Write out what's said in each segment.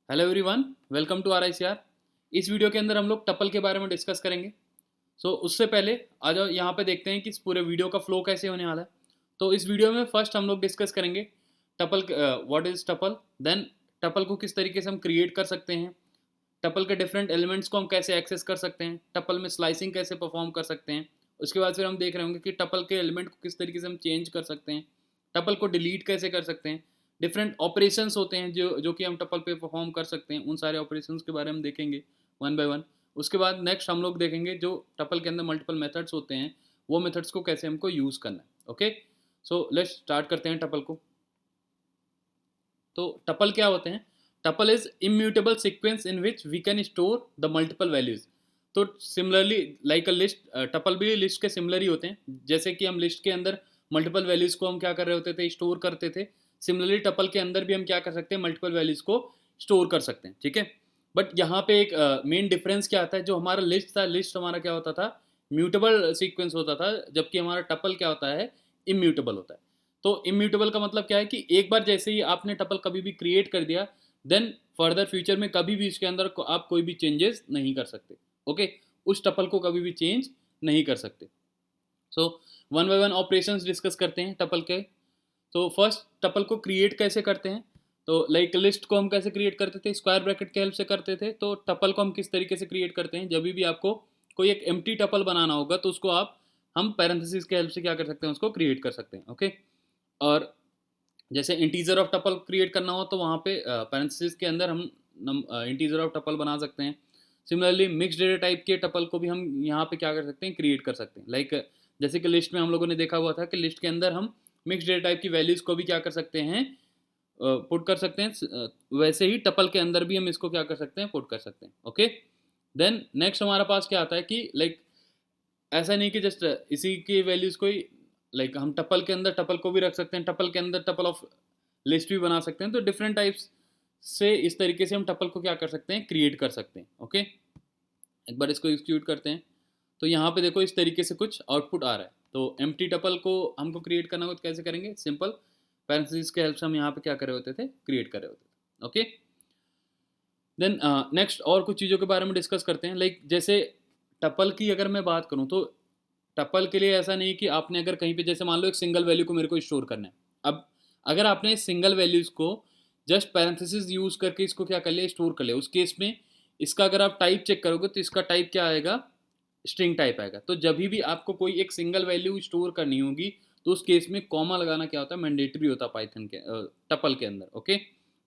Hello everyone, welcome to R. इस video के अंदर हम लोग टपल के बारे में डिस्कस करेंगे। उससे पहले आ जाओ यहाँ पे देखते हैं कि इस पूरे वीडियो का फ्लो कैसे होने वाला है। तो इस वीडियो में फर्स्ट हम लोग डिस्कस करेंगे tuple, what is tuple. Then tuple को किस तरीके से हम क्रिएट कर सकते हैं, टपल के डिफरेंट एलिमेंट्स को हम कैसे एक्सेस कर सकते हैं, टपल में स्लाइसिंग कैसे परफॉर्म कर सकते हैं। उसके बाद फिर हम देख रहे होंगे कि टपल के एलिमेंट को किस तरीके से हम चेंज कर सकते हैं, टपल को डिलीट कैसे कर सकते हैं। डिफरेंट ऑपरेशंस होते हैं जो कि हम टपल पे परफॉर्म कर सकते हैं, उन सारे ऑपरेशंस के बारे में देखेंगे वन बाय वन। उसके बाद नेक्स्ट हम लोग देखेंगे जो टपल के अंदर मल्टीपल मेथड्स होते हैं, वो मेथड्स को कैसे हमको यूज़ करना है। ओके, सो लेट्स स्टार्ट करते हैं टपल को। तो टपल क्या होते हैं? Tuple is immutable sequence in which we can store the multiple values. तो similarly like a list, tuple भी लिस्ट के सिमिलर ही होते हैं। जैसे कि हम लिस्ट के अंदर मल्टीपल वैल्यूज को हम क्या कर रहे होते थे, स्टोर करते थे। सिमिलरली टपल के अंदर भी हम क्या कर सकते हैं, मल्टीपल वैल्यूज को स्टोर कर सकते हैं। ठीक है, बट यहाँ पे एक मेन डिफरेंस क्या आता है, जो हमारा लिस्ट था, लिस्ट हमारा क्या होता था, म्यूटेबल सीक्वेंस होता था, जबकि हमारा टपल क्या होता है, इम्यूटेबल होता है। तो इम्यूटेबल का मतलब क्या है कि एक बार जैसे ही आपने टपल कभी भी क्रिएट कर दिया, देन फर्दर फ्यूचर में कभी भी इसके अंदर आप कोई भी चेंजेस नहीं कर सकते। ओके, उस टपल को कभी भी चेंज नहीं कर सकते। So one by one operation discuss करते हैं टपल के। तो फर्स्ट टपल को क्रिएट कैसे करते हैं। तो लाइक लिस्ट को हम कैसे क्रिएट करते थे, स्क्वायर ब्रैकेट के हेल्प से करते थे। तो टपल को हम किस तरीके से क्रिएट करते हैं, जब भी आपको कोई एक एम्प्टी टपल बनाना होगा तो उसको हम पैरेंथेसिस के हेल्प से क्या कर सकते हैं, उसको क्रिएट कर सकते हैं। ओके, और जैसे इंटीजर ऑफ टपल क्रिएट करना हो तो वहाँ पे पैरेंथेसिस के अंदर हम इंटीजर ऑफ टपल बना सकते हैं। सिमिलरली मिक्स डेटा टाइप के टपल को भी हम यहाँ पे क्या कर सकते हैं, क्रिएट कर सकते हैं। लाइक जैसे कि लिस्ट में हम लोगों ने देखा हुआ था कि लिस्ट के अंदर हम मिक्स डेटा टाइप की वैल्यूज़ को भी क्या कर सकते हैं, पुट कर सकते हैं। वैसे ही टपल के अंदर भी हम इसको क्या कर सकते हैं, पुट कर सकते हैं। ओके, देन नेक्स्ट हमारा पास क्या आता है कि लाइक ऐसा नहीं कि जस्ट इसी की वैल्यूज़ को ही, लाइक हम टपल के अंदर टपल को भी रख सकते हैं, टपल के अंदर टपल ऑफ लिस्ट भी बना सकते हैं। तो डिफरेंट टाइप्स से इस तरीके से हम टपल को क्या कर सकते हैं, क्रिएट कर सकते हैं। ओके, एक बार इसको एग्जीक्यूट करते हैं। तो यहाँ पे देखो इस तरीके से कुछ आउटपुट आ रहा है। तो एम्प्टी टपल को हमको क्रिएट करना हो तो कैसे करेंगे, सिंपल पैरेंथेसिस के हेल्प से हम यहाँ पे क्या कर रहे होते थे, क्रिएट कर रहे होते थे। ओके, देन नेक्स्ट और कुछ चीज़ों के बारे में डिस्कस करते हैं। लाइक जैसे टपल की अगर मैं बात करूँ तो टपल के लिए ऐसा नहीं कि आपने अगर कहीं पे, जैसे मान लो एक सिंगल वैल्यू को मेरे को स्टोर करना है। अब अगर आपने सिंगल वैल्यूज़ को जस्ट पैरेंथेसिस यूज़ करके इसको क्या कर लिया, स्टोर कर लिया, उस केस में इसका अगर आप टाइप चेक करोगे तो इसका टाइप क्या आएगा, स्ट्रिंग टाइप आएगा। तो जब भी आपको कोई एक सिंगल वैल्यू स्टोर करनी होगी तो उस केस में कॉमा लगाना क्या होता है, मैंडेटरी होता है पाइथन के टपल के अंदर। ओके,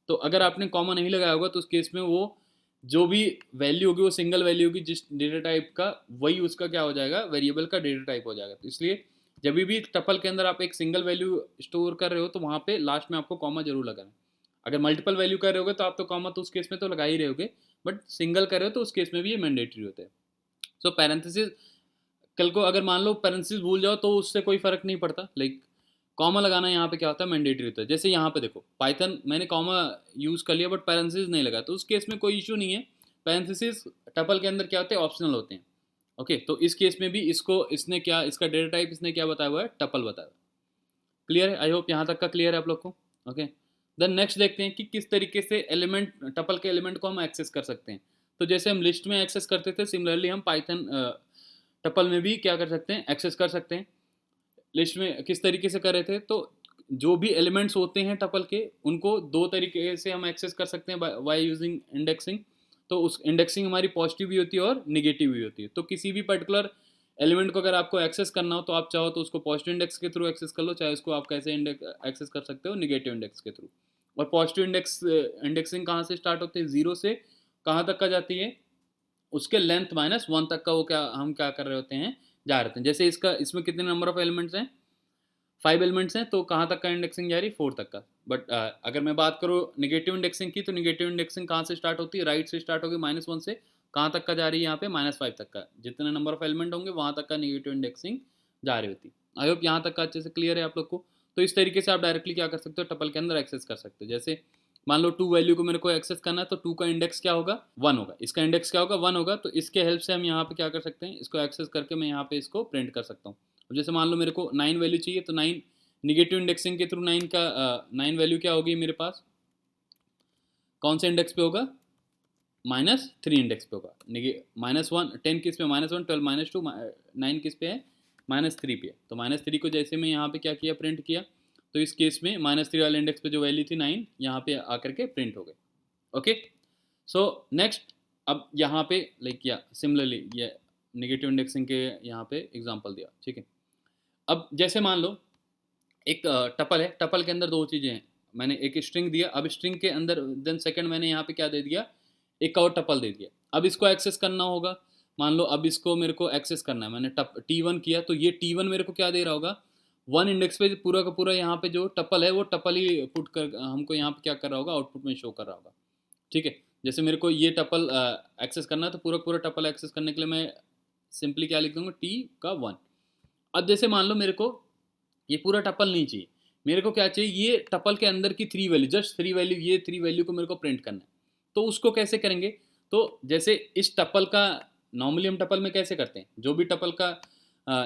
तो अगर आपने कॉमा नहीं लगाया होगा तो उस केस में वो जो भी वैल्यू होगी वो सिंगल वैल्यू होगी, जिस डेटा टाइप का, वही उसका क्या हो जाएगा, वेरिएबल का डेटा टाइप हो जाएगा। तो इसलिए जब भी टपल के अंदर आप एक सिंगल वैल्यू स्टोर कर रहे हो तो वहाँ पे लास्ट में आपको कॉमा जरूर लगाना है। अगर मल्टीपल वैल्यू कर रहे होगे तो आप तो कॉमा तो उस केस में तो लगा ही रहे होगे, बट सिंगल कर रहे हो तो उस केस में भी ये मैंडेटरी होता है। सो पैरेंथेसिस, कल को अगर मान लो पैरेंथेसिस भूल जाओ तो उससे कोई फर्क नहीं पड़ता। लाइक कॉमा लगाना यहाँ पे क्या होता है, मैंडेटरी होता है। जैसे यहाँ पे देखो पाइथन मैंने कॉमा यूज़ कर लिया बट पैरेंथेसिस नहीं लगा, तो उस केस में कोई इशू नहीं है। पैरेंथेसिस टपल के अंदर क्या होते हैं, ऑप्शनल होते हैं। ओके, तो इस केस में भी इसको इसने क्या, इसका डेटा टाइप इसने क्या बताया हुआ है, टपल बताया हुआ है। क्लियर है? आई होप यहाँ तक का क्लियर है आप लोग को। ओके, देन नेक्स्ट देखते हैं कि किस तरीके से एलिमेंट, टपल के एलिमेंट को हम एक्सेस कर सकते हैं। तो जैसे हम लिस्ट में एक्सेस करते थे, सिमिलरली हम पाइथन टपल में भी क्या कर सकते हैं, एक्सेस कर सकते हैं। लिस्ट में किस तरीके से कर रहे थे, तो जो भी एलिमेंट्स होते हैं टपल के, उनको दो तरीके से हम एक्सेस कर सकते हैं बाय यूजिंग इंडेक्सिंग। तो उस इंडेक्सिंग हमारी पॉजिटिव भी होती है और निगेटिव भी होती है। तो किसी भी पर्टिकुलर एलिमेंट को अगर आपको एक्सेस करना हो तो आप चाहो तो उसको पॉजिटिव इंडेक्स के थ्रू एक्सेस कर लो, चाहे उसको आप कैसे एक्सेस कर सकते हो, निगेटिव इंडेक्स के थ्रू। और पॉजिटिव इंडेक्सिंग कहाँ से स्टार्ट होती है, जीरो से कहाँ तक का जाती है, उसके लेंथ -1 तक का वो क्या हम क्या कर रहे होते हैं, जा रहे हैं। जैसे इसका, इसमें कितने नंबर ऑफ एलिमेंट्स हैं, 5 एलिमेंट्स हैं, तो कहाँ तक का इंडेक्सिंग जा रही है, 4 तक का। बट अगर मैं बात करूँ निगेटिव इंडेक्सिंग की, तो निगेटिव इंडेक्सिंग कहाँ से स्टार्ट होती है, राइट से स्टार्ट होगी, -1 से कहाँ तक का जा रही है, यहाँ पे -5 तक का। जितने नंबर ऑफ एलिमेंट होंगे वहाँ तक का निगेटिव इंडेक्सिंग जा रही होती है। आई होप यहाँ तक का अच्छे से क्लियर है आप लोग को। तो इस तरीके से आप डायरेक्टली क्या कर सकते हो, टपल के अंदर एक्सेस कर सकते हो। जैसे मान लो 2 वैल्यू को मेरे को एक्सेस करना है, तो 2 का इंडेक्स क्या होगा, 1 होगा, इसका इंडेक्स क्या होगा, 1 होगा। तो इसके हेल्प से हम यहाँ पे क्या कर सकते हैं, इसको एक्सेस करके मैं यहाँ पे इसको प्रिंट कर सकता हूँ। जैसे मान लो मेरे को 9 वैल्यू चाहिए, तो 9 निगेटिव इंडेक्सिंग के थ्रू 9 का 9 वैल्यू क्या होगी मेरे पास, कौन से इंडेक्स पे होगा, -3 इंडेक्स पे होगा। -1 10 किस पे, -1 12 -2 9 किस पे है, -3 पे है। तो -3 को जैसे मैं यहाँ पे क्या किया, प्रिंट किया, तो इस केस में -3 वाले इंडेक्स पे जो वैल्यू थी 9 यहाँ पे आकर के प्रिंट हो गई। ओके, सो नेक्स्ट, अब यहाँ पे लाइक या सिमिलरली ये नेगेटिव इंडेक्सिंग के यहाँ पे एग्जांपल दिया, ठीक है। अब जैसे मान लो एक टपल है, टपल के अंदर दो चीज़ें हैं, मैंने एक स्ट्रिंग दिया, अब स्ट्रिंग के अंदर देन सेकंड मैंने यहाँ पे क्या दे दिया, एक और टपल दे दिया। अब इसको एक्सेस करना होगा, मान लो अब इसको मेरे को एक्सेस करना है, मैंने T1 किया, तो ये T1 मेरे को क्या दे रहा होगा, 1 इंडेक्स पे पूरा का पूरा यहाँ पे जो टपल है वो टपल ही पुट कर हमको यहाँ पे क्या कर रहा होगा, आउटपुट में शो कर रहा होगा, ठीक है। जैसे मेरे को ये टपल एक्सेस करना है, तो पूरा पूरा टपल एक्सेस करने के लिए मैं सिंपली क्या लिख दूंगा, T1। अब जैसे मान लो मेरे को ये पूरा टपल नहीं चाहिए, मेरे को क्या चाहिए, ये टपल के अंदर की 3 वैल्यू, जस्ट 3 वैल्यू, ये 3 वैल्यू को मेरे को प्रिंट करना है। तो उसको कैसे करेंगे, तो जैसे इस टपल का नॉर्मली हम टपल में कैसे करते हैं, जो भी टपल का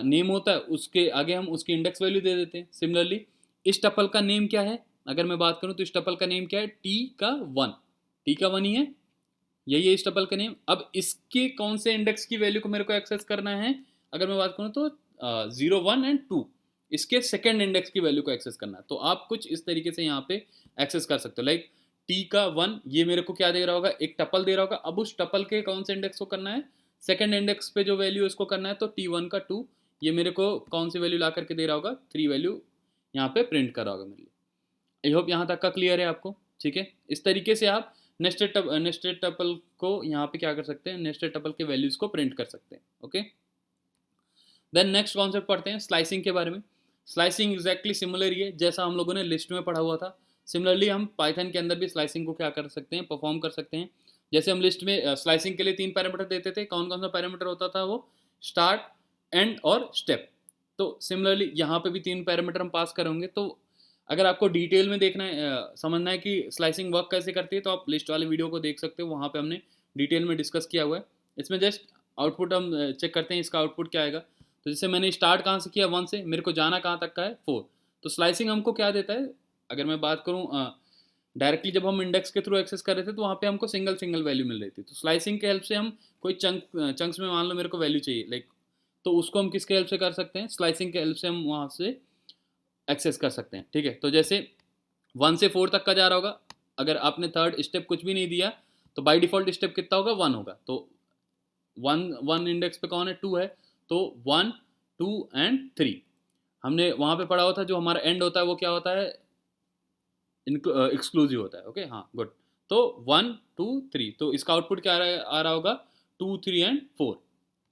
नेम होता है उसके आगे हम उसकी इंडेक्स वैल्यू दे देते हैं। सिमिलरली इस टपल का नेम क्या है, अगर मैं बात करूं तो इस टपल का नेम क्या है, टी का 1 ही है, यही है इस टपल का नेम। अब इसके कौन से इंडेक्स की वैल्यू को मेरे को एक्सेस करना है, अगर मैं बात करूं तो 0 1 एंड 2, इसके सेकेंड इंडेक्स की वैल्यू को एक्सेस करना है। तो आप कुछ इस तरीके से यहाँ पे एक्सेस कर सकते हो, लाइक टी का 1 ये मेरे को क्या दे रहा होगा, एक टपल दे रहा होगा, अब उस टपल के कौन से इंडेक्स को करना है, सेकंड इंडेक्स पे जो वैल्यू इसको करना है, तो T1 का 2 ये मेरे को कौन सी वैल्यू ला करके दे रहा होगा, 3 वैल्यू यहाँ पे प्रिंट कर रहा होगा मेरे लिए। आई होप यहाँ तक का क्लियर है आपको, ठीक है। इस तरीके से आप नेस्टेड टपल को यहाँ पे क्या कर सकते हैं, नेस्टेड टपल के वैल्यूज को प्रिंट कर सकते हैं। ओके, देन नेक्स्ट कॉन्सेप्ट पढ़ते हैं स्लाइसिंग के बारे में। स्लाइसिंग एग्जैक्टली सिमिलर ही है जैसा हम लोगों ने लिस्ट में पढ़ा हुआ था। सिमिलरली हम पाइथन के अंदर भी स्लाइसिंग को क्या कर सकते हैं, परफॉर्म कर सकते हैं। जैसे हम लिस्ट में स्लाइसिंग के लिए 3 पैरामीटर देते थे, कौन कौन सा पैरामीटर होता था वो, स्टार्ट, एंड और स्टेप। तो सिमिलरली यहाँ पे भी 3 पैरामीटर हम पास करेंगे। तो अगर आपको डिटेल में देखना है, समझना है कि स्लाइसिंग वर्क कैसे करती है, तो आप लिस्ट वाले वीडियो को देख सकते हो, वहाँ पे हमने डिटेल में डिस्कस किया हुआ है। इसमें जस्ट आउटपुट हम चेक करते हैं इसका आउटपुट क्या आएगा। तो जैसे मैंने स्टार्ट कहाँ से किया, 1 से, मेरे को जाना कहाँ तक का है, 4। तो स्लाइसिंग हमको क्या देता है, अगर मैं बात करूँ डायरेक्टली जब हम इंडेक्स के थ्रू एक्सेस कर रहे थे तो वहाँ पे हमको सिंगल वैल्यू मिल रही थी। तो स्लाइसिंग के हेल्प से हम कोई चंक्स में मान लो मेरे को वैल्यू चाहिए लाइक, तो उसको हम किसके हेल्प से कर सकते हैं, स्लाइसिंग के हेल्प से हम वहाँ से एक्सेस कर सकते हैं, ठीक है। तो जैसे 1 से 4 तक का जा रहा होगा, अगर आपने थर्ड स्टेप कुछ भी नहीं दिया तो बाय डिफॉल्ट स्टेप कितना होगा, 1 होगा। तो 1 इंडेक्स पे कौन है, 2 है, तो 1 2 एंड 3 हमने वहाँ पे पढ़ा हुआ था। जो हमारा एंड होता है वो क्या होता है, एक्सक्लूसिव होता है। ओके, हाँ गुड। तो 1 2 3, तो इसका आउटपुट क्या आ रहा होगा, 2 3 एंड 4।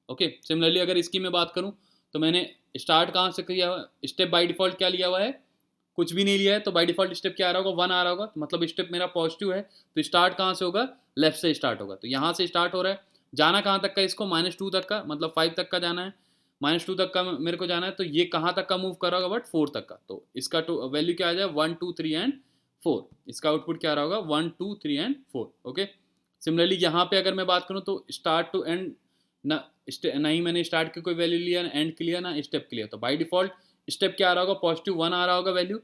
ओके, सिमिलरली अगर इसकी मैं बात करूँ तो मैंने स्टार्ट कहाँ से किया हुआ, स्टेप बाय डिफॉल्ट क्या लिया हुआ है, कुछ भी नहीं लिया है। तो बाय डिफॉल्ट स्टेप क्या आ रहा होगा, 1 आ रहा होगा, तो मतलब स्टेप मेरा पॉजिटिव है। तो स्टार्ट कहाँ से होगा, लेफ्ट से स्टार्ट होगा। तो यहाँ से स्टार्ट हो रहा है, जाना कहाँ तक का इसको, -2 तक का, मतलब 5 तक का जाना है, -2 तक का मेरे को जाना है। तो ये कहाँ तक का मूव कर रहा होगा, बट 4 तक का। तो इसका वैल्यू क्या आ जाए, 1 2 3 एंड 4। इसका आउटपुट क्या आ रहा होगा, 1 2 3 एंड 4। ओके, सिमिलरली यहाँ पे अगर मैं बात करूँ तो स्टार्ट टू एंड ना ही मैंने स्टार्ट की कोई वैल्यू लिया, ना एंड के लिया, ना स्टेप के लिया। तो बाय डिफॉल्ट स्टेप क्या आ रहा होगा, +1 आ रहा होगा वैल्यू।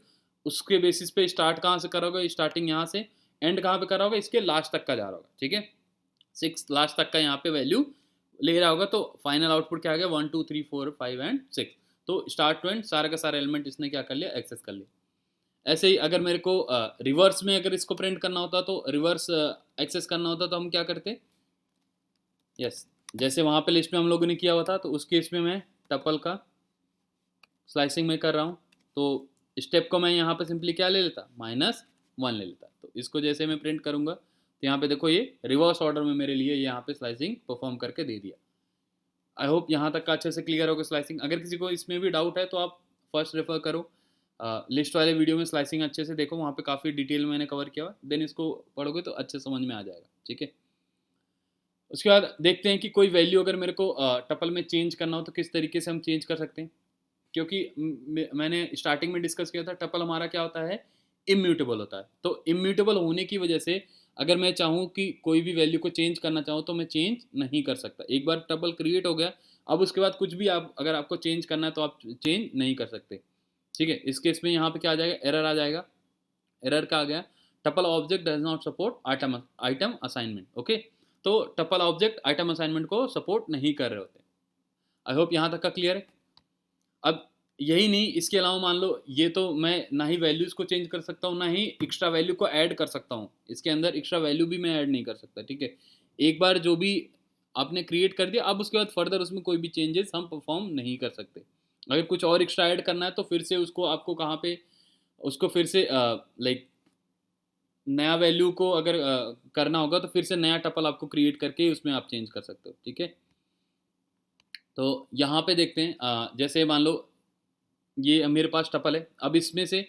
उसके बेसिस पे स्टार्ट कहाँ से करा होगा, स्टार्टिंग यहाँ से, एंड कहाँ पे करा होगा, इसके लास्ट तक का जा रहा होगा, ठीक है। 6 लास्ट तक का यहाँ पे वैल्यू ले रहा होगा। तो फाइनल आउटपुट क्या आ गया, 1 2 3 4 5 एंड 6। तो स्टार्ट टू एंड सारा का सारा एलिमेंट इसने क्या कर लिया, एक्सेस कर लिया। ऐसे ही अगर मेरे को रिवर्स में अगर इसको प्रिंट करना होता, तो रिवर्स एक्सेस करना होता तो हम क्या करते, यस जैसे वहाँ पे लिस्ट में हम लोगों ने किया हुआ था, तो उस केस में मैं टपल का स्लाइसिंग में कर रहा हूँ। तो स्टेप को मैं यहाँ पे सिंपली क्या ले लेता, -1 ले लेता। तो इसको जैसे मैं प्रिंट करूँगा तो यहाँ पे देखो ये रिवर्स ऑर्डर में मेरे लिए यहाँ पे स्लाइसिंग परफॉर्म करके दे दिया। आई होप यहाँ तक का अच्छे से क्लियर होगा स्लाइसिंग। अगर किसी को इसमें भी डाउट है तो आप फर्स्ट रेफर करो लिस्ट वाले वीडियो में, स्लाइसिंग अच्छे से देखो, वहाँ पे काफ़ी डिटेल मैंने कवर किया हुआ। देन इसको पढ़ोगे तो अच्छे समझ में आ जाएगा, ठीक है। उसके बाद देखते हैं कि कोई वैल्यू अगर मेरे को टपल में चेंज करना हो तो किस तरीके से हम चेंज कर सकते हैं। क्योंकि मैंने स्टार्टिंग में डिस्कस किया था, टपल हमारा क्या होता है, इम्यूटेबल होता है। तो इम्यूटेबल होने की वजह से अगर मैं चाहूँ कि कोई भी वैल्यू को चेंज करना चाहूँ तो मैं चेंज नहीं कर सकता। एक बार टपल क्रिएट हो गया, अब उसके बाद कुछ भी आप अगर आपको चेंज करना है तो आप चेंज नहीं कर सकते, ठीक है। इस केस में यहाँ पे क्या आ जाएगा, एरर आ जाएगा। एरर का आ गया, tuple object does not support item assignment. Okay, तो टपल ऑब्जेक्ट आइटम असाइनमेंट को सपोर्ट नहीं कर रहे होते। आई होप यहाँ तक का क्लियर है। अब यही नहीं, इसके अलावा मान लो ये तो मैं ना ही वैल्यूज़ को चेंज कर सकता हूँ, ना ही एक्स्ट्रा वैल्यू को ऐड कर सकता हूँ। इसके अंदर एक्स्ट्रा वैल्यू भी मैं ऐड नहीं कर सकता, ठीक है। एक बार जो भी आपने क्रिएट कर दिया, अब उसके बाद फर्दर उसमें कोई भी चेंजेस हम परफॉर्म नहीं कर सकते। अगर कुछ और एक्स्ट्रा ऐड करना है तो फिर से उसको आपको कहाँ पे उसको फिर से लाइक नया वैल्यू को अगर करना होगा तो फिर से नया टपल आपको क्रिएट करके उसमें आप चेंज कर सकते हो, ठीक है। तो यहाँ पे देखते हैं, जैसे मान लो ये मेरे पास टपल है, अब इसमें से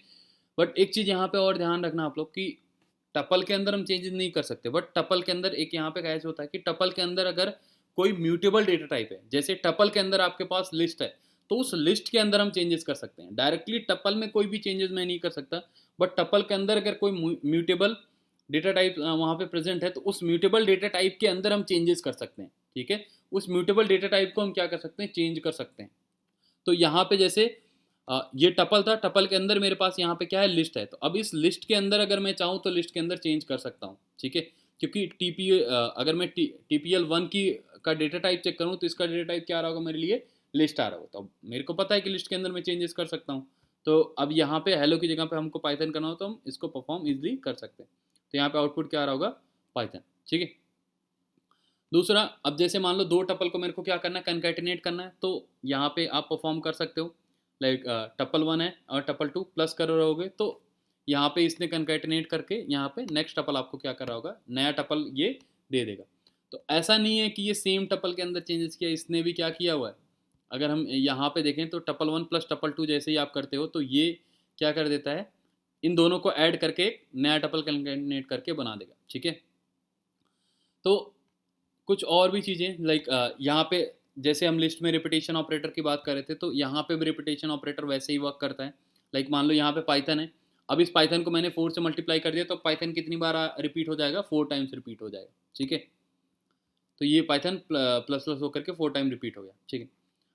बट एक चीज़ यहाँ पे और ध्यान रखना आप लोग कि टपल के अंदर हम चेंजेस नहीं कर सकते, बट टपल के अंदर एक यहाँ पे कैसे होता है कि टपल के अंदर अगर कोई म्यूटेबल डेटा टाइप है, जैसे टपल के अंदर आपके पास लिस्ट है, तो उस लिस्ट के अंदर हम चेंजेस कर सकते हैं। डायरेक्टली टपल में कोई भी चेंजेस मैं नहीं कर सकता, बट टपल के अंदर अगर कोई म्यूटेबल डेटा टाइप वहाँ पे प्रेजेंट है तो उस म्यूटेबल डेटा टाइप के अंदर हम चेंजेस कर सकते हैं, ठीक है। उस म्यूटेबल डेटा टाइप को हम क्या कर सकते हैं, चेंज कर सकते हैं। तो यहाँ पे जैसे ये टपल था, टपल के अंदर मेरे पास यहाँ पे क्या है, लिस्ट है। तो अब इस लिस्ट के अंदर अगर मैं चाहूँ तो लिस्ट के अंदर चेंज कर सकता हूँ, ठीक है। क्योंकि अगर मैं TPL1 की का डेटा टाइप चेक करूँ तो इसका डेटा टाइप क्या आ रहा होगा मेरे लिए, लिस्ट आ रहा होगा। तो अब मेरे को पता है कि लिस्ट के अंदर मैं चेंजेस कर सकता हूँ। तो अब यहाँ पे हेलो की जगह पे हमको पाइथन करना हो तो हम इसको परफॉर्म इजिली कर सकते हैं। तो यहाँ पे आउटपुट क्या आ रहा होगा, पाइथन, ठीक है। दूसरा, अब जैसे मान लो दो टपल को मेरे को क्या करना है, कनकैटिनेट करना है, तो यहाँ पे आप परफॉर्म कर सकते हो। लाइक टपल 1 है और टपल 2 प्लस कर रहोगे तो यहाँ पे इसने कनकैटिनेट करके यहाँ पे नेक्स्ट टपल आपको क्या कर रहा होगा, नया टपल ये दे देगा। तो ऐसा नहीं है कि ये सेम टपल के अंदर चेंजेस किया, इसने भी क्या किया हुआ है। अगर हम यहाँ पे देखें तो टपल 1 प्लस टपल 2 जैसे ही आप करते हो तो ये क्या कर देता है, इन दोनों को ऐड करके एक नया टपल कनकैटिनेट करके बना देगा, ठीक है। तो कुछ और भी चीज़ें लाइक यहाँ पे जैसे हम लिस्ट में रिपीटेशन ऑपरेटर की बात कर रहे थे, तो यहाँ पे भी रिपीटेशन ऑपरेटर वैसे ही वर्क करता है। लाइक मान लो यहाँ पे पाइथन है, अब इस पाइथन को मैंने 4 से मल्टीप्लाई कर दिया तो पाइथन कितनी बार रिपीट हो जाएगा, 4 टाइम्स रिपीट हो जाएगा, ठीक है। तो ये पाइथन प्लस प्लस होकर के 4 टाइम रिपीट हो गया, ठीक है।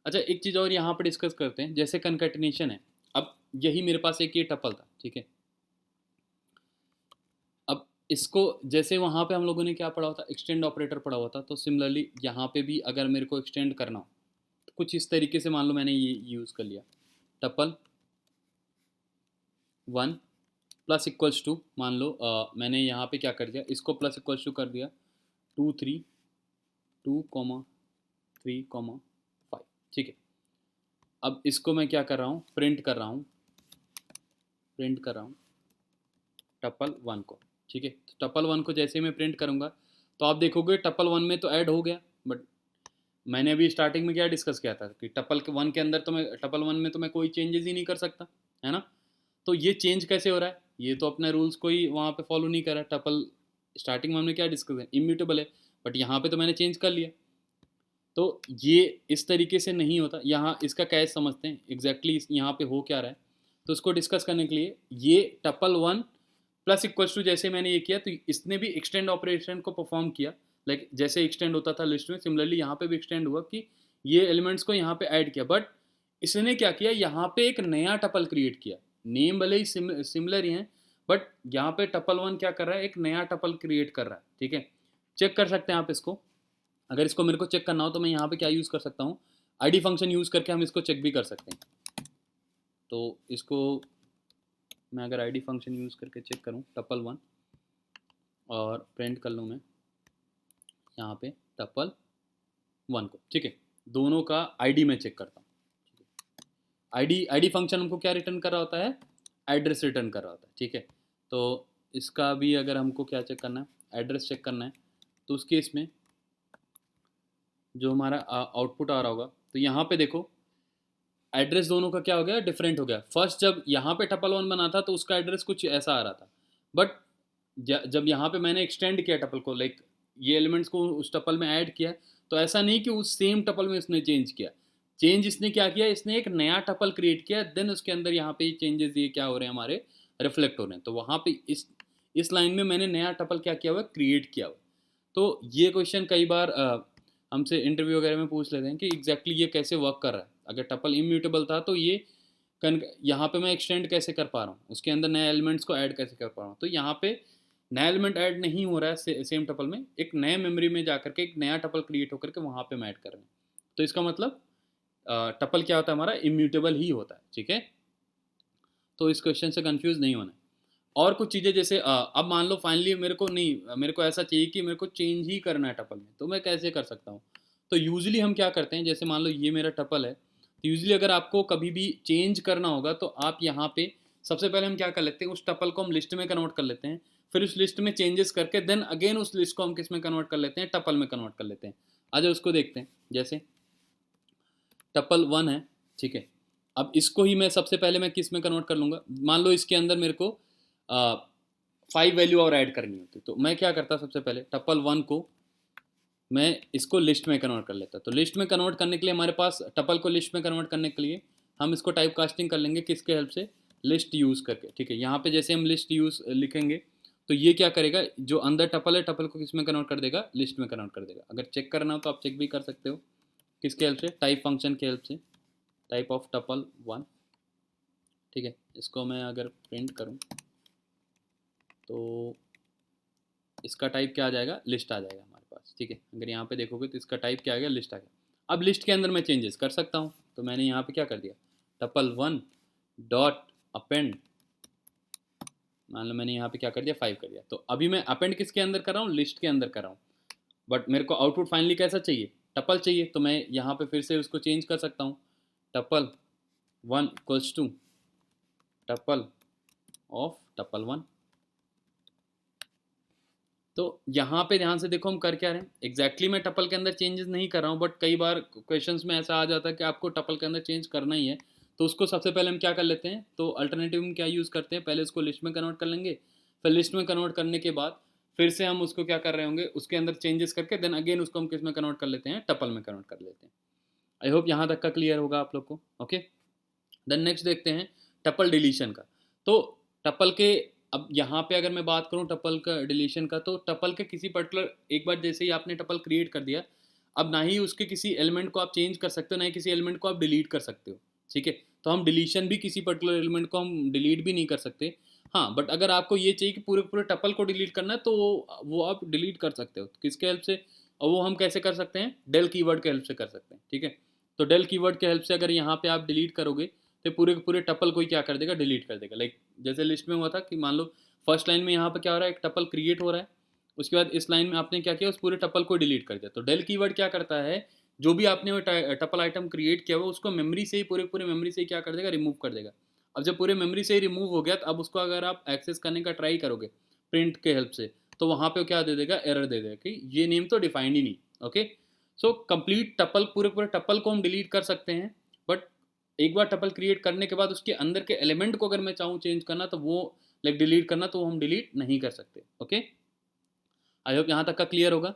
अच्छा, एक चीज़ और यहाँ पर डिस्कस करते हैं, जैसे कनकैटिनेशन है। अब यही मेरे पास एक ये टपल था, ठीक है। अब इसको जैसे वहाँ पे हम लोगों ने क्या पढ़ा हुआ था, एक्सटेंड ऑपरेटर पढ़ा हुआ था, तो सिमिलरली यहाँ पे भी अगर मेरे को एक्सटेंड करना हो तो कुछ इस तरीके से मान लो मैंने ये यूज़ कर लिया, टपल 1 प्लस इक्वल्स टू, मान लो मैंने यहाँ पे क्या कर दिया, इसको प्लस इक्वल्स टू कर दिया 2 3 2 3 5, ठीक है। अब इसको मैं क्या कर रहा हूँ, प्रिंट कर रहा हूँ टपल 1 को, ठीक है। तो टपल 1 को जैसे मैं प्रिंट करूँगा तो आप देखोगे टपल 1 में तो ऐड हो गया, बट मैंने अभी स्टार्टिंग में क्या डिस्कस किया था कि टपल 1 के अंदर तो मैं टपल 1 में तो मैं कोई चेंजेस ही नहीं कर सकता, है ना। तो ये चेंज कैसे हो रहा है, ये तो अपने रूल्स को ही वहाँ पे फॉलो नहीं कर रहा है। टपल स्टार्टिंग में हमने क्या डिस्कस किया, इम्यूटेबल है, बट यहाँ पे तो मैंने चेंज कर लिया। तो ये इस तरीके से नहीं होता। यहाँ इसका कैसे समझते हैं एग्जैक्टली यहाँ पे हो क्या रहा है, तो उसको डिस्कस करने के लिए ये टपल 1 प्लस इक्वल्स टू जैसे मैंने ये किया तो इसने भी एक्सटेंड ऑपरेशन को परफॉर्म किया। लाइक जैसे एक्सटेंड होता था लिस्ट में, सिमिलरली यहाँ पे भी एक्सटेंड हुआ कि ये एलिमेंट्स को यहाँ पे ऐड किया, बट इसने क्या किया, यहाँ पे एक नया टपल क्रिएट किया। नेम भले ही सिमिलर ही हैं, बट यहाँ पे टपल 1 क्या कर रहा है, एक नया टपल क्रिएट कर रहा है, ठीक है। चेक कर सकते हैं आप इसको। अगर इसको मेरे को चेक करना हो तो मैं यहाँ पे क्या यूज़ कर सकता हूँ, ID फंक्शन यूज़ करके हम इसको चेक भी कर सकते हैं। तो इसको मैं अगर ID फंक्शन यूज़ करके चेक करूँ टपल 1 और प्रिंट कर लूँ मैं यहाँ पे टपल 1 को, ठीक है। दोनों का ID मैं चेक करता हूँ। ID फंक्शन हमको क्या रिटर्न कर रहा होता है, एड्रेस रिटर्न कर रहा होता है, ठीक है। तो इसका भी अगर हमको क्या चेक करना है, एड्रेस चेक करना है, तो उस केस में जो हमारा आउटपुट आ रहा होगा, तो यहाँ पे देखो एड्रेस दोनों का क्या हो गया, डिफरेंट हो गया। फर्स्ट जब यहाँ पे टपल 1 बना था तो उसका एड्रेस कुछ ऐसा आ रहा था, बट जब यहाँ पे मैंने एक्सटेंड किया टपल को, लाइक ये एलिमेंट्स को उस टपल में ऐड किया, तो ऐसा नहीं कि उस सेम टपल में उसने चेंज किया। चेंज इसने क्या किया, इसने एक नया टपल क्रिएट किया, देन उसके अंदर यहाँ पे चेंजेस ये क्या हो रहे हैं, हमारे रिफ्लेक्ट हो रहे हैं। तो वहाँ पे इस लाइन में मैंने नया टपल क्या किया हुआ, क्रिएट किया हुआ। तो ये क्वेश्चन कई बार हमसे इंटरव्यू वगैरह में पूछ लेते हैं कि एग्जैक्टली ये कैसे वर्क कर रहा है। अगर टपल इम्यूटेबल था तो ये यहाँ पे मैं एक्सटेंड कैसे कर पा रहा हूँ, उसके अंदर नए एलिमेंट्स को ऐड कैसे कर पा रहा हूँ। तो यहाँ पे नया एलिमेंट ऐड नहीं हो रहा है सेम टपल में, एक नए मेमोरी में जाकर के एक नया टपल क्रिएट होकर के वहाँ पे हम ऐड कर रहे हैं। तो इसका मतलब टपल क्या होता है हमारा, इम्यूटेबल ही होता है। ठीक है, तो इस क्वेश्चन से कंफ्यूज नहीं होना है। और कुछ चीज़ें जैसे अब मान लो फाइनली मेरे को ऐसा चाहिए कि मेरे को चेंज ही करना है टपल में, तो मैं कैसे कर सकता हूँ। तो यूजली हम क्या करते हैं, जैसे मान लो ये मेरा टपल है, तो यूजली अगर आपको कभी भी चेंज करना होगा तो आप यहाँ पे सबसे पहले हम क्या कर लेते हैं, उस टपल को हम लिस्ट में कन्वर्ट कर लेते हैं, फिर उस लिस्ट में चेंजेस करके देन अगेन उस लिस्ट को हम किस में कन्वर्ट कर लेते हैं, टपल में कन्वर्ट कर लेते हैं। आज उसको देखते हैं। जैसे टपल 1 है, ठीक है, अब इसको ही मैं सबसे पहले मैं किस में कन्वर्ट कर लूँगा। मान लो इसके अंदर मेरे को 5 वैल्यू और ऐड करनी होती, तो मैं क्या करता, सबसे पहले टपल 1 को मैं इसको लिस्ट में कन्वर्ट कर लेता। तो लिस्ट में कन्वर्ट करने के लिए हमारे पास टपल को लिस्ट में कन्वर्ट करने के लिए हम इसको टाइप कास्टिंग कर लेंगे, किसके हेल्प से, लिस्ट यूज़ करके। ठीक है, यहाँ पे जैसे हम लिस्ट यूज़ लिखेंगे तो ये क्या करेगा, जो अंदर टपल है टपल को किस में कन्वर्ट कर देगा, लिस्ट में कन्वर्ट कर देगा। अगर चेक करना हो तो आप चेक भी कर सकते हो, किसके हेल्प से, टाइप फंक्शन के हेल्प से, टाइप ऑफ टपल 1। ठीक है, इसको मैं अगर प्रिंट करूँ तो इसका टाइप क्या आ जाएगा, लिस्ट आ जाएगा हमारे पास। ठीक है, अगर यहाँ पे देखोगे तो इसका टाइप क्या आ गया, लिस्ट आ गया। अब लिस्ट के अंदर मैं चेंजेस कर सकता हूँ, तो मैंने यहाँ पे क्या कर दिया, टपल 1 डॉट अपेंड, मान लो मैंने यहाँ पे क्या कर दिया, 5 कर दिया। तो अभी मैं अपेंड किसके अंदर कर रहा हूँ, लिस्ट के अंदर कर रहा हूँ, बट मेरे को आउटपुट फाइनली कैसा चाहिए, टपल चाहिए। तो मैं यहाँ पे फिर से उसको चेंज कर सकता हूँ, tuple 1 equals to tuple of tuple 1। तो यहाँ पे ध्यान से देखो हम कर क्या रहे हैं, एग्जैक्टली मैं टपल के अंदर चेंजेस नहीं कर रहा हूँ, बट कई बार क्वेश्चंस में ऐसा आ जाता है कि आपको टपल के अंदर चेंज करना ही है। तो उसको सबसे पहले हम क्या कर लेते हैं, तो अल्टरनेटिव में क्या यूज़ करते हैं, पहले उसको लिस्ट में कन्वर्ट कर लेंगे, फिर लिस्ट में कन्वर्ट करने के बाद फिर से हम उसको क्या कर रहे होंगे, उसके अंदर चेंजेस करके देन अगेन उसको हम किस में कन्वर्ट कर लेते हैं, टपल में कन्वर्ट कर लेते हैं। आई होप यहाँ तक का क्लियर होगा आप लोग को। ओके, देन नेक्स्ट देखते हैं टपल डिलीशन का। तो टपल के, अब यहाँ पे अगर मैं बात करूँ टपल का डिलीशन का, तो टपल के किसी पर्टिकुलर, एक बार जैसे ही आपने टपल क्रिएट कर दिया, अब ना ही उसके किसी एलिमेंट को आप चेंज कर सकते हो, ना ही किसी एलिमेंट को आप डिलीट कर सकते हो। ठीक है, तो हम डिलीशन भी किसी पर्टिकुलर एलिमेंट को हम डिलीट भी नहीं कर सकते। हाँ, बट अगर आपको ये चाहिए कि पूरे पूरे टपल को डिलीट करना है तो वो आप डिलीट कर सकते हो, किसके हेल्प से, और वो हम कैसे कर सकते हैं, डेल कीवर्ड के हेल्प से कर सकते हैं। ठीक है, तो डेल कीवर्ड के हेल्प से अगर यहाँ पे आप डिलीट करोगे तो पूरे के पूरे टपल को ही क्या कर देगा, डिलीट कर देगा। लाइक जैसे लिस्ट में हुआ था कि मान लो फर्स्ट लाइन में यहाँ पे क्या हो रहा है, एक टपल क्रिएट हो रहा है, उसके बाद इस लाइन में आपने क्या किया, उस पूरे टपल को डिलीट कर दिया। तो डेल कीवर्ड क्या करता है, जो भी आपने वो टपल आइटम क्रिएट किया हुआ उसको मेमोरी से ही, पूरे पूरे मेमोरी से ही क्या कर देगा, रिमूव कर देगा। अब जब पूरे मेमोरी से ही रिमूव हो गया, तो अब उसको अगर आप एक्सेस करने का ट्राई करोगे प्रिंट के हेल्प से, तो वहाँ पे क्या दे देगा, एरर दे देगा कि ये नेम तो डिफाइंड ही नहीं। ओके, सो कंप्लीट टपल, पूरे पूरे टपल को हम डिलीट कर सकते हैं, बट एक बार टपल क्रिएट करने के बाद उसके अंदर के एलिमेंट को अगर मैं चाहूँ चेंज करना, तो वो लाइक डिलीट करना, तो हम डिलीट नहीं कर सकते। ओके, आई होप यहाँ तक का क्लियर होगा।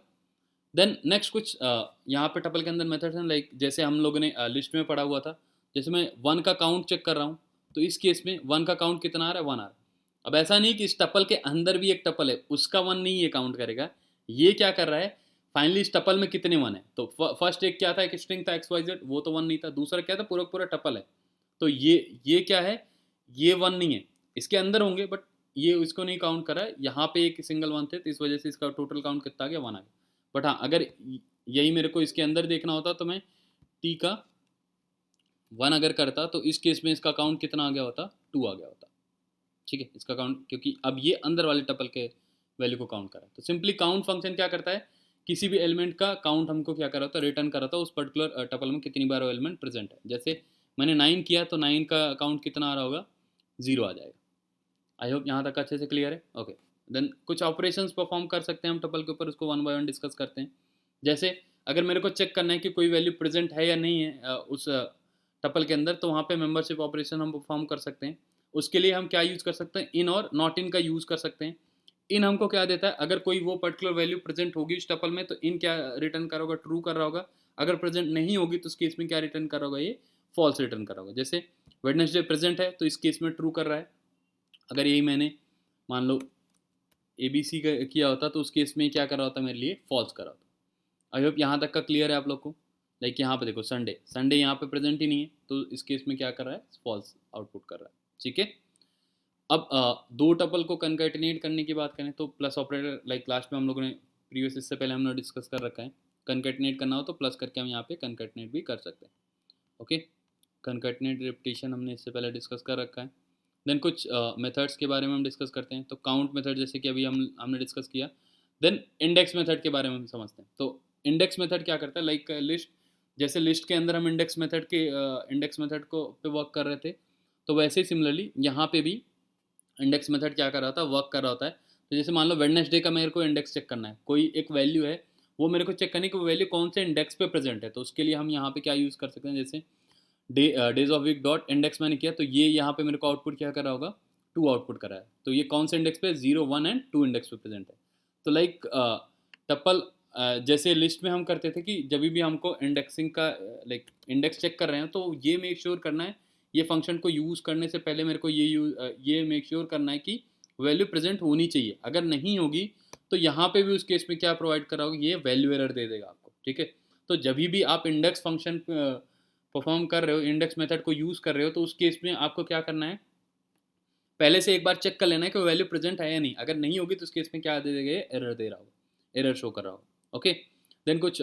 देन नेक्स्ट कुछ यहाँ पे टपल के अंदर मेथड्स हैं, लाइक जैसे हम लोगों ने लिस्ट में पढ़ा हुआ था, जैसे मैं 1 का काउंट चेक कर रहा हूँ, तो इस केस में 1 का काउंट कितना आ रहा है, 1 आ रहा है। अब ऐसा नहीं कि इस टपल के अंदर भी एक टपल है, उसका 1 नहीं ये काउंट करेगा, ये क्या कर रहा है, फाइनली इस टपल में कितने 1 है। तो फर्स्ट एक क्या था, एक स्ट्रिंग था XYZ, वो तो 1 नहीं था। दूसरा क्या था, पूरा पूरा टपल है, तो ये क्या है, ये 1 नहीं है, इसके अंदर होंगे बट ये इसको नहीं काउंट करा है। यहाँ पे एक सिंगल 1 थे, तो इस वजह से इसका टोटल काउंट कितना आ गया, 1 आ गया। बट हाँ, अगर यही मेरे को इसके अंदर देखना होता तो मैं टी का 1 अगर करता, तो इस केस में इसका काउंट कितना आ गया होता, 2 आ गया होता। ठीक है, इसका काउंट, क्योंकि अब ये अंदर वाले टपल के वैल्यू को काउंट करा। तो सिंपली काउंट फंक्शन क्या करता है, किसी भी एलिमेंट का काउंट हमको क्या करा होता है, रिटर्न करा था उस पर्टिकुलर टपल में कितनी बार वो एलिमेंट प्रेजेंट है। जैसे मैंने 9 किया, तो 9 का काउंट कितना आ रहा होगा, 0 आ जाएगा। आई होप यहाँ तक अच्छे से क्लियर है। ओके, देन कुछ ऑपरेशंस परफॉर्म कर सकते हैं हम टपल के ऊपर, उसको 1 बाय 1 डिस्कस करते हैं। जैसे अगर मेरे को चेक करना है कि कोई वैल्यू प्रेजेंट है या नहीं है उस टपल के अंदर, तो वहाँ पे मेंबरशिप ऑपरेशन हम परफॉर्म कर सकते हैं। उसके लिए हम क्या यूज़ कर सकते हैं, इन और नॉट इन का यूज़ कर सकते हैं। इन हमको क्या देता है, अगर कोई वो पर्टिकुलर वैल्यू प्रेजेंट होगी उस टपल में, तो इन क्या रिटर्न कर होगा, ट्रू कर रहा होगा। अगर प्रेजेंट नहीं होगी तो उस केस में क्या रिटर्न कर होगा, ये फॉल्स रिटर्न कर होगा। जैसे वेडनेसडे प्रेजेंट है, तो इस केस में ट्रू कर रहा है। अगर यही मैंने मान लो ABC किया होता, तो उस केस में क्या करा होता, मेरे लिए फॉल्स करा होता। आई होप यहाँ तक का क्लियर है आप लोग को। लाइक यहाँ पे देखो संडे, संडे यहाँ पे प्रेजेंट ही नहीं है, तो इस केस में क्या कर रहा है, फॉल्स आउटपुट कर रहा है, ठीक है। अब दो टपल को कंकैटिनेट करने की बात करें तो प्लस ऑपरेटर, लाइक लास्ट में हम लोगों ने प्रीवियस, इससे पहले हमने डिस्कस कर रखा है, कंकैटिनेट करना हो तो प्लस करके हम यहाँ पे कंकैटिनेट भी कर सकते हैं, ओके। कंकैटिनेट रिपीटिशन हमने इससे पहले डिस्कस कर रखा है। देन कुछ मेथड्स के बारे में हम डिस्कस करते हैं, तो काउंट मेथड जैसे कि अभी हमने डिस्कस किया। देन इंडेक्स मेथड के बारे में हम समझते हैं। तो इंडेक्स मेथड क्या करता है, लाइक लिस्ट, जैसे लिस्ट के अंदर हम इंडेक्स मेथड को पे वर्क कर रहे थे, तो वैसे ही सिमिलरली यहाँ पे भी इंडेक्स मेथड क्या कर रहा था, वर्क कर रहा होता है। तो जैसे मान लो वेडनेसडे का मेरे को इंडेक्स चेक करना है, कोई एक वैल्यू है, वो मेरे को चेक करनी है कि वो वैल्यू कौन से इंडेक्स पे प्रेजेंट है, तो उसके लिए हम यहाँ पे क्या यूज़ कर सकते हैं, जैसे days of week dot index मैंने किया, तो ये यहाँ पे मेरे को आउटपुट क्या कर रहा होगा, 2 आउटपुट कर रहा है, तो ये कौन से इंडेक्स पे, 0, 1 एंड 2 इंडेक्स पे प्रेजेंट है। तो लाइक टप्पल, जैसे लिस्ट में हम करते थे कि जब भी हमको इंडेक्सिंग का लाइक इंडेक्स चेक कर रहे हैं, तो ये मेक श्योर करना है, ये फंक्शन को यूज़ करने से पहले मेरे को ये मेक श्योर करना है कि वैल्यू प्रेजेंट होनी चाहिए। अगर नहीं होगी तो यहाँ पे भी उस केस में क्या प्रोवाइड कर रहा होगा, ये वैल्यू एरर दे देगा आपको, ठीक है। तो जब भी आप इंडेक्स फंक्शन परफॉर्म कर रहे हो, इंडेक्स मेथड को यूज़ कर रहे हो, तो उस केस में आपको क्या करना है, पहले से एक बार चेक कर लेना है कि वो वैल्यू प्रेजेंट है या नहीं। अगर नहीं होगी तो उस केस में क्या दे देगा, एरर दे रहा होगा, एरर शो कर रहा होगा, ओके। देन कुछ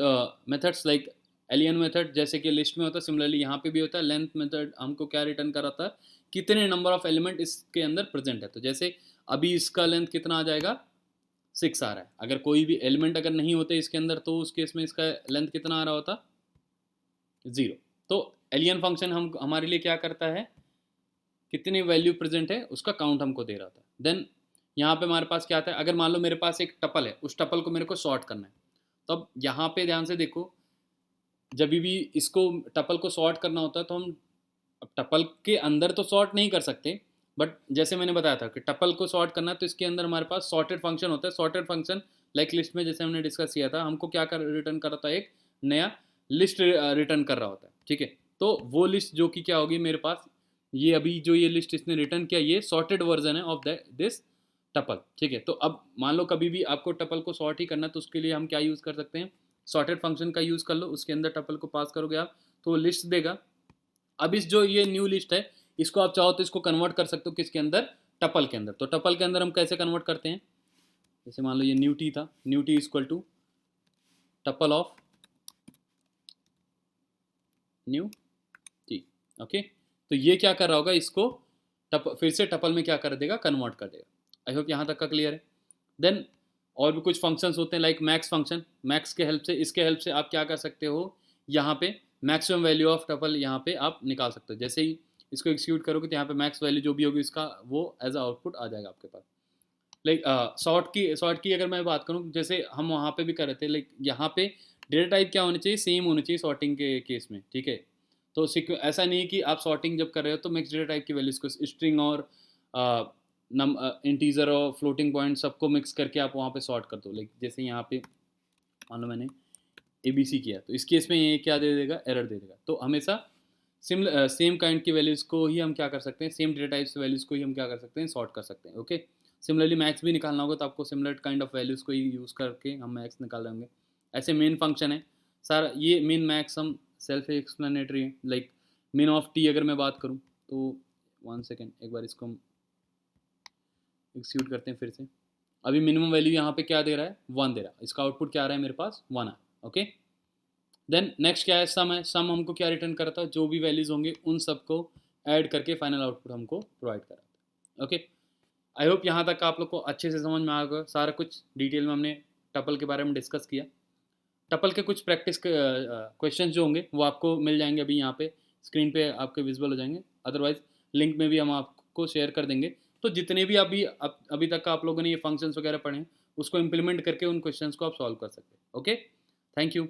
मेथड्स लाइक एलियन मेथड, जैसे कि लिस्ट में होता है, सिमिलरली यहाँ पे भी होता है। लेंथ मेथड हमको क्या रिटर्न कराता है, कितने नंबर ऑफ एलिमेंट इसके अंदर प्रेजेंट है। तो जैसे अभी इसका लेंथ कितना आ जाएगा, 6 आ रहा है। अगर कोई भी एलिमेंट अगर नहीं होते इसके अंदर, तो उस केस में इसका लेंथ कितना आ रहा होता, 0। तो एलियन फंक्शन हम हमारे लिए क्या करता है, कितनी वैल्यू प्रेजेंट है उसका काउंट हमको दे रहा था। देन यहाँ पे हमारे पास क्या आता है, अगर मान लो मेरे पास एक टपल है, उस टपल को मेरे को सॉर्ट करना है, तो अब यहाँ पे ध्यान से देखो, जब भी इसको टपल को सॉर्ट करना होता है, तो हम अब टपल के अंदर तो सॉर्ट नहीं कर सकते, बट जैसे मैंने बताया था कि टपल को सॉर्ट करना है, तो इसके अंदर हमारे पास सॉर्टेड फंक्शन होता है। सॉर्टेड फंक्शन लाइक लिस्ट में जैसे हमने डिस्कस किया था, हमको क्या कर रिटर्न कर रहा था, एक नया लिस्ट रिटर्न कर रहा होता है, ठीक है। तो वो लिस्ट जो कि क्या होगी मेरे पास, ये अभी जो ये लिस्ट इसने रिटर्न किया, ये सॉर्टेड वर्जन है ऑफ दिस टपल, ठीक है। तो अब मान लो कभी भी आपको टपल को सॉर्ट ही करना है, तो उसके लिए हम क्या यूज़ कर सकते हैं, सॉर्टेड फंक्शन का यूज़ कर लो, उसके अंदर टपल को पास करोगे आप, तो वो लिस्ट देगा। अब इस जो ये न्यू लिस्ट है, इसको आप चाहो तो इसको कन्वर्ट कर सकते हो किसके अंदर, टपल के अंदर। तो टपल के अंदर हम कैसे कन्वर्ट करते हैं, जैसे मान लो ये न्यू टी था, new T equal to tuple of new T, okay. तो ये क्या कर रहा होगा, इसको फिर से टपल में क्या कर देगा, कन्वर्ट कर देगा। आई होप यहाँ तक का क्लियर है। देन और भी कुछ फंक्शंस होते हैं लाइक मैक्स फंक्शन, मैक्स के हेल्प से, इसके हेल्प से आप क्या कर सकते हो, यहाँ पे मैक्सिमम वैल्यू ऑफ टपल यहाँ पे आप निकाल सकते हो। जैसे ही इसको एक्सिक्यूट करोगे तो यहाँ पे मैक्स वैल्यू जो भी होगी इसका, वो एज अ आउटपुट आ जाएगा आपके पास। लाइक सॉर्ट की अगर मैं बात करूँ, जैसे हम वहाँ पे भी कर रहे थे, लाइक यहाँ पे डेटा टाइप क्या होनी चाहिए, सेम होनी चाहिए सॉर्टिंग के केस में, ठीक है। तो ऐसा नहीं है कि आप सॉर्टिंग जब कर रहे हो तो मिक्स डेटा टाइप की वैल्यूज को, स्ट्रिंग और इंटीजर और फ्लोटिंग पॉइंट सबको मिक्स करके आप वहाँ पे सॉर्ट कर दो। लाइक जैसे यहाँ पे मान लो मैंने ABC किया, तो इस केस में ये क्या दे देगा, एरर दे देगा। तो हमेशा सेम काइंड की वैल्यूज़ को ही हम क्या कर सकते हैं, सेम डेटा टाइप्स वैल्यूज़ को ही हम क्या कर सकते हैं, सॉर्ट कर सकते हैं, ओके। सिमिलरली मैक्स भी निकालना होगा तो आपको सिमिलर काइंड ऑफ वैल्यूज़ को ही यूज़ करके हम मैक्स निकाल लेंगे। ऐसे मेन फंक्शन है सारा, ये मेन मैक्स हम सेल्फ एक्सप्लेनेटरी है। लाइक मेन ऑफ टी अगर मैं बात करूँ तो 1 सेकेंड, एक बार इसको हम एक्सिक्यूट करते हैं फिर से। अभी मिनिमम वैल्यू यहाँ पे क्या दे रहा है, 1 दे रहा है, इसका आउटपुट क्या आ रहा है मेरे पास, 1 है, ओके। देन नेक्स्ट क्या है, सम है। सम हमको क्या रिटर्न करता है, जो भी वैल्यूज़ होंगे उन सबको ऐड करके फाइनल आउटपुट हमको प्रोवाइड कराता है, ओके। आई होप यहाँ तक आप लोग को अच्छे से समझ में आ गया, सारा कुछ डिटेल में हमने टपल के बारे में डिस्कस किया। टपल के कुछ प्रैक्टिस क्वेश्चन जो होंगे वो आपको मिल जाएंगे, अभी यहाँ पे स्क्रीन पे आपके विजिबल हो जाएंगे, अदरवाइज लिंक में भी हम आपको शेयर कर देंगे। तो जितने भी अभी तक आप लोगों ने ये फंक्शंस वगैरह पढ़े हैं, उसको इम्प्लीमेंट करके उन क्वेश्चंस को आप सॉल्व कर सकते हैं, ओके। Thank you.